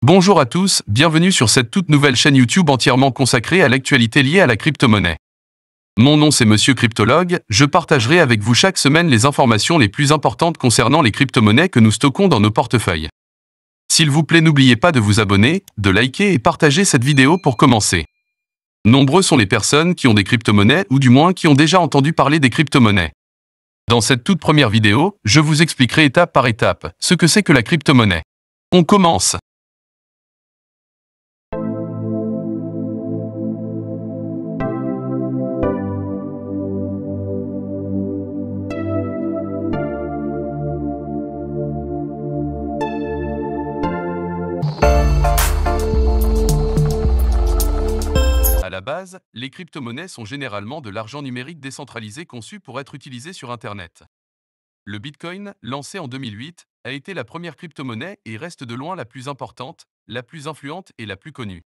Bonjour à tous, bienvenue sur cette toute nouvelle chaîne YouTube entièrement consacrée à l'actualité liée à la crypto-monnaie. Mon nom c'est Monsieur Cryptologue, je partagerai avec vous chaque semaine les informations les plus importantes concernant les crypto-monnaies que nous stockons dans nos portefeuilles. S'il vous plaît, n'oubliez pas de vous abonner, de liker et partager cette vidéo pour commencer. Nombreux sont les personnes qui ont des crypto-monnaies ou du moins qui ont déjà entendu parler des crypto-monnaies. Dans cette toute première vidéo, je vous expliquerai étape par étape ce que c'est que la crypto-monnaie. On commence. À la base, les crypto-monnaies sont généralement de l'argent numérique décentralisé conçu pour être utilisé sur Internet. Le Bitcoin, lancé en 2008, a été la première crypto-monnaie et reste de loin la plus importante, la plus influente et la plus connue.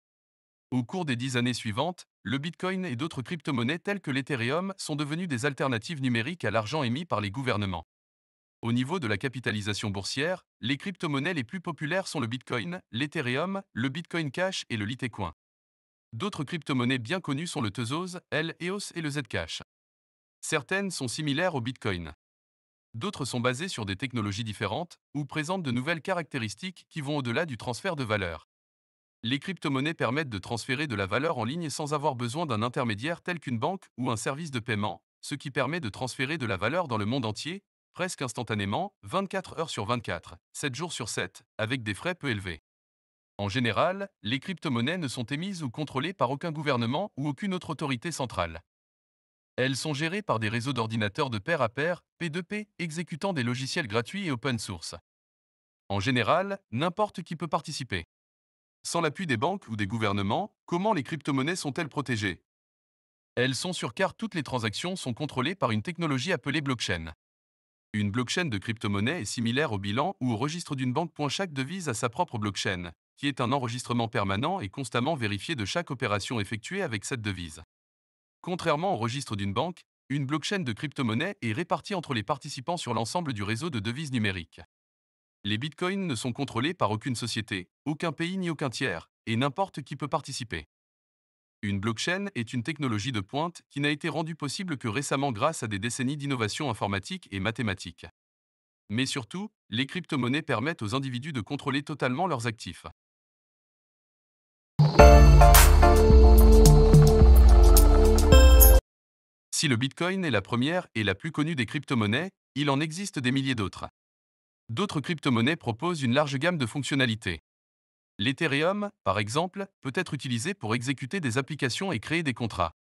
Au cours des 10 années suivantes, le Bitcoin et d'autres crypto-monnaies telles que l'Ethereum sont devenues des alternatives numériques à l'argent émis par les gouvernements. Au niveau de la capitalisation boursière, les crypto-monnaies les plus populaires sont le Bitcoin, l'Ethereum, le Bitcoin Cash et le Litecoin. D'autres crypto-monnaies bien connues sont le Tezos, l'EOS et le Zcash. Certaines sont similaires au Bitcoin. D'autres sont basées sur des technologies différentes ou présentent de nouvelles caractéristiques qui vont au-delà du transfert de valeur. Les crypto-monnaies permettent de transférer de la valeur en ligne sans avoir besoin d'un intermédiaire tel qu'une banque ou un service de paiement, ce qui permet de transférer de la valeur dans le monde entier, presque instantanément, 24 heures sur 24, 7 jours sur 7, avec des frais peu élevés. En général, les crypto-monnaies ne sont émises ou contrôlées par aucun gouvernement ou aucune autre autorité centrale. Elles sont gérées par des réseaux d'ordinateurs de pair à pair, P2P, exécutant des logiciels gratuits et open source. En général, n'importe qui peut participer. Sans l'appui des banques ou des gouvernements, comment les crypto-monnaies sont-elles protégées? Elles sont sur car toutes les transactions sont contrôlées par une technologie appelée blockchain. Une blockchain de crypto-monnaie est similaire au bilan ou au registre d'une banque. Chaque devise a sa propre blockchain, qui est un enregistrement permanent et constamment vérifié de chaque opération effectuée avec cette devise. Contrairement au registre d'une banque, une blockchain de crypto-monnaie est répartie entre les participants sur l'ensemble du réseau de devises numériques. Les bitcoins ne sont contrôlés par aucune société, aucun pays ni aucun tiers, et n'importe qui peut participer. Une blockchain est une technologie de pointe qui n'a été rendue possible que récemment grâce à des décennies d'innovation informatique et mathématiques. Mais surtout, les crypto-monnaies permettent aux individus de contrôler totalement leurs actifs. Si le Bitcoin est la première et la plus connue des crypto-monnaies, il en existe des milliers d'autres. D'autres crypto-monnaies proposent une large gamme de fonctionnalités. L'Ethereum, par exemple, peut être utilisé pour exécuter des applications et créer des contrats.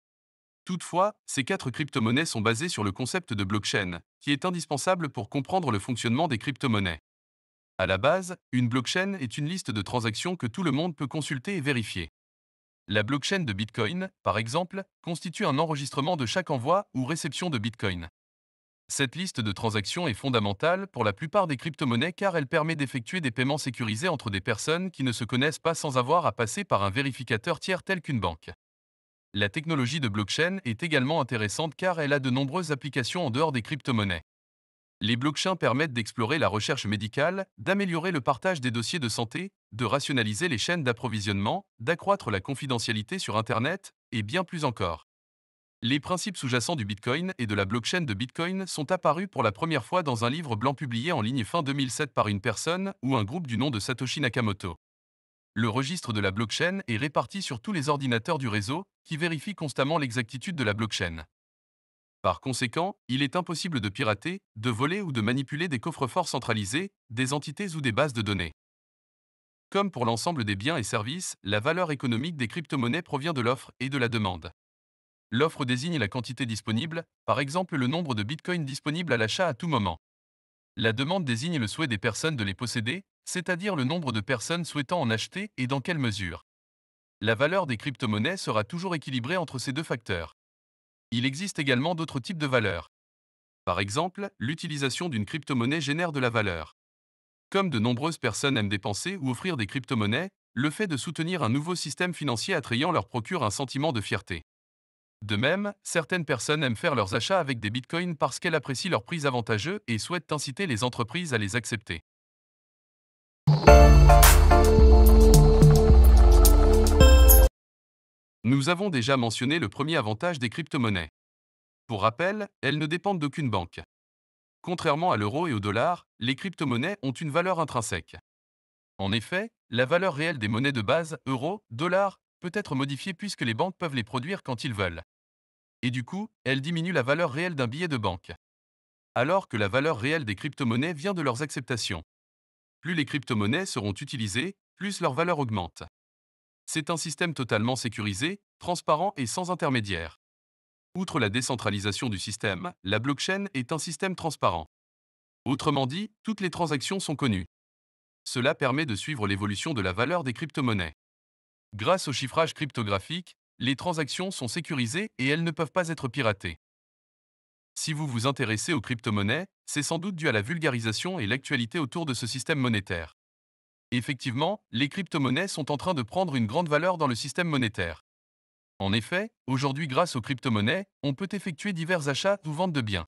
Toutefois, ces 4 crypto-monnaies sont basées sur le concept de blockchain, qui est indispensable pour comprendre le fonctionnement des crypto-monnaies. À la base, une blockchain est une liste de transactions que tout le monde peut consulter et vérifier. La blockchain de Bitcoin, par exemple, constitue un enregistrement de chaque envoi ou réception de Bitcoin. Cette liste de transactions est fondamentale pour la plupart des crypto-monnaies car elle permet d'effectuer des paiements sécurisés entre des personnes qui ne se connaissent pas sans avoir à passer par un vérificateur tiers tel qu'une banque. La technologie de blockchain est également intéressante car elle a de nombreuses applications en dehors des crypto-monnaies. Les blockchains permettent d'explorer la recherche médicale, d'améliorer le partage des dossiers de santé, de rationaliser les chaînes d'approvisionnement, d'accroître la confidentialité sur Internet, et bien plus encore. Les principes sous-jacents du Bitcoin et de la blockchain de Bitcoin sont apparus pour la première fois dans un livre blanc publié en ligne fin 2007 par une personne ou un groupe du nom de Satoshi Nakamoto. Le registre de la blockchain est réparti sur tous les ordinateurs du réseau, qui vérifient constamment l'exactitude de la blockchain. Par conséquent, il est impossible de pirater, de voler ou de manipuler des coffres-forts centralisés, des entités ou des bases de données. Comme pour l'ensemble des biens et services, la valeur économique des crypto-monnaies provient de l'offre et de la demande. L'offre désigne la quantité disponible, par exemple le nombre de bitcoins disponibles à l'achat à tout moment. La demande désigne le souhait des personnes de les posséder, c'est-à-dire le nombre de personnes souhaitant en acheter et dans quelle mesure. La valeur des crypto-monnaies sera toujours équilibrée entre ces deux facteurs. Il existe également d'autres types de valeurs. Par exemple, l'utilisation d'une crypto-monnaie génère de la valeur. Comme de nombreuses personnes aiment dépenser ou offrir des crypto-monnaies, le fait de soutenir un nouveau système financier attrayant leur procure un sentiment de fierté. De même, certaines personnes aiment faire leurs achats avec des bitcoins parce qu'elles apprécient leur prix avantageux et souhaitent inciter les entreprises à les accepter. Nous avons déjà mentionné le premier avantage des crypto-monnaies. Pour rappel, elles ne dépendent d'aucune banque. Contrairement à l'euro et au dollar, les crypto-monnaies ont une valeur intrinsèque. En effet, la valeur réelle des monnaies de base, euro, dollar, peut être modifiée puisque les banques peuvent les produire quand ils veulent. Et du coup, elles diminuent la valeur réelle d'un billet de banque. Alors que la valeur réelle des crypto-monnaies vient de leurs acceptations. Plus les crypto-monnaies seront utilisées, plus leur valeur augmente. C'est un système totalement sécurisé, transparent et sans intermédiaire. Outre la décentralisation du système, la blockchain est un système transparent. Autrement dit, toutes les transactions sont connues. Cela permet de suivre l'évolution de la valeur des crypto-monnaies. Grâce au chiffrage cryptographique, les transactions sont sécurisées et elles ne peuvent pas être piratées. Si vous vous intéressez aux crypto-monnaies, c'est sans doute dû à la vulgarisation et l'actualité autour de ce système monétaire. Effectivement, les crypto-monnaies sont en train de prendre une grande valeur dans le système monétaire. En effet, aujourd'hui grâce aux crypto-monnaies, on peut effectuer divers achats ou ventes de biens.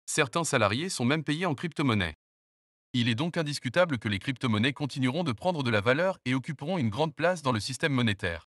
Certains salariés sont même payés en crypto-monnaies. Il est donc indiscutable que les crypto-monnaies continueront de prendre de la valeur et occuperont une grande place dans le système monétaire.